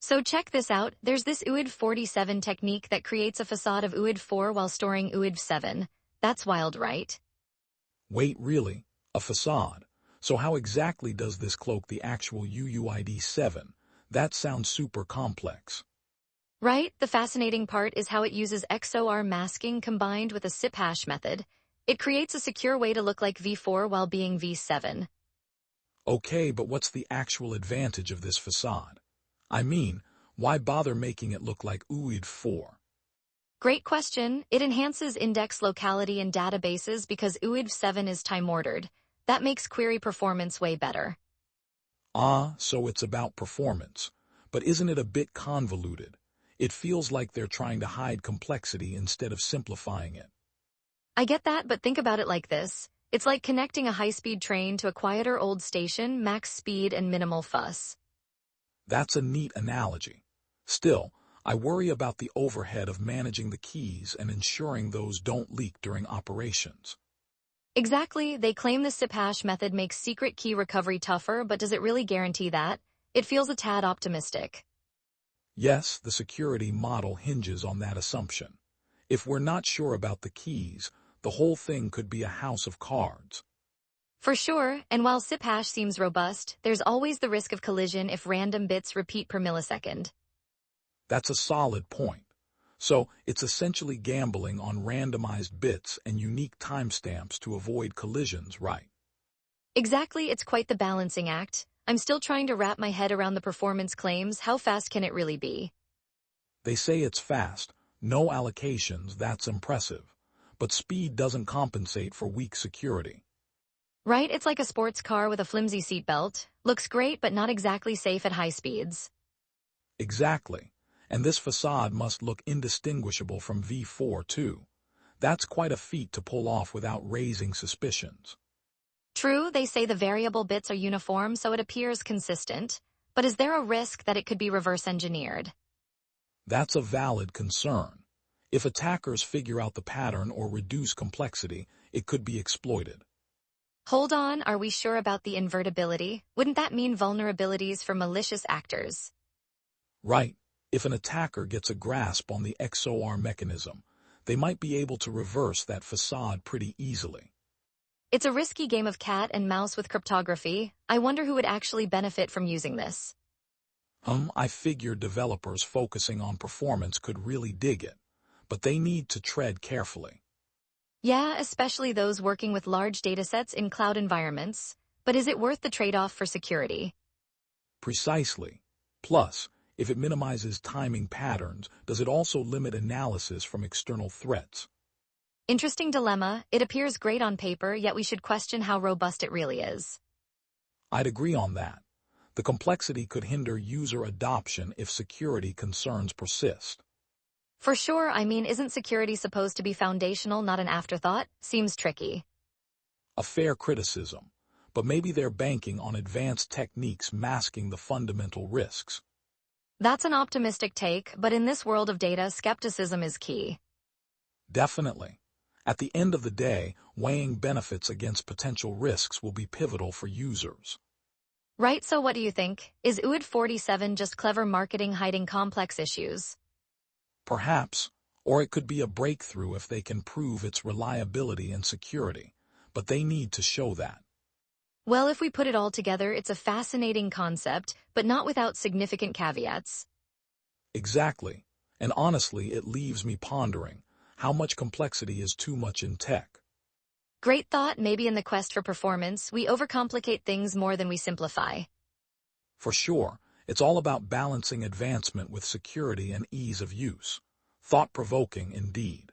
So check this out, there's this UUIDv47 technique that creates a facade of UUID4 while storing UUIDv7. That's wild, right? Wait, really? A facade? So how exactly does this cloak the actual UUID7? That sounds super complex. Right, the fascinating part is how it uses XOR masking combined with a SIP hash method. It creates a secure way to look like v4 while being v7. Okay, but what's the actual advantage of this facade? I mean, why bother making it look like UUID4? Great question. It enhances index locality in databases because UUIDv7 is time-ordered. That makes query performance way better. Ah, so it's about performance. But isn't it a bit convoluted? It feels like they're trying to hide complexity instead of simplifying it. I get that, but think about it like this. It's like connecting a high-speed train to a quieter old station, max speed and minimal fuss. That's a neat analogy. Still, I worry about the overhead of managing the keys and ensuring those don't leak during operations. Exactly, they claim the SIP hash method makes secret key recovery tougher, but does it really guarantee that? It feels a tad optimistic. Yes, the security model hinges on that assumption. If we're not sure about the keys, the whole thing could be a house of cards. For sure, and while SIP hash seems robust, there's always the risk of collision if random bits repeat per millisecond. That's a solid point. So, it's essentially gambling on randomized bits and unique timestamps to avoid collisions, right? Exactly, it's quite the balancing act. I'm still trying to wrap my head around the performance claims. How fast can it really be? They say it's fast, no allocations, that's impressive. But speed doesn't compensate for weak security. Right, it's like a sports car with a flimsy seatbelt. Looks great, but not exactly safe at high speeds. Exactly. And this facade must look indistinguishable from V4 too. That's quite a feat to pull off without raising suspicions. True, they say the variable bits are uniform, so it appears consistent. But is there a risk that it could be reverse engineered? That's a valid concern. If attackers figure out the pattern or reduce complexity, it could be exploited. Hold on, are we sure about the invertibility? Wouldn't that mean vulnerabilities for malicious actors? Right. If an attacker gets a grasp on the XOR mechanism, they might be able to reverse that facade pretty easily. It's a risky game of cat and mouse with cryptography. I wonder who would actually benefit from using this. I figure developers focusing on performance could really dig it, but they need to tread carefully. Yeah, especially those working with large datasets in cloud environments. But is it worth the trade-off for security? Precisely. Plus, if it minimizes timing patterns, does it also limit analysis from external threats? Interesting dilemma. It appears great on paper, yet we should question how robust it really is. I'd agree on that. The complexity could hinder user adoption if security concerns persist. For sure, I mean, isn't security supposed to be foundational, not an afterthought? Seems tricky. A fair criticism, but maybe they're banking on advanced techniques masking the fundamental risks. That's an optimistic take, but in this world of data, skepticism is key. Definitely. At the end of the day, weighing benefits against potential risks will be pivotal for users. Right, so what do you think? Is UUID47 just clever marketing hiding complex issues? Perhaps, or it could be a breakthrough if they can prove its reliability and security, but they need to show that. Well, if we put it all together, it's a fascinating concept, but not without significant caveats. Exactly, and honestly, it leaves me pondering how much complexity is too much in tech. Great thought, maybe in the quest for performance, we overcomplicate things more than we simplify. For sure, it's all about balancing advancement with security and ease of use. Thought-provoking indeed.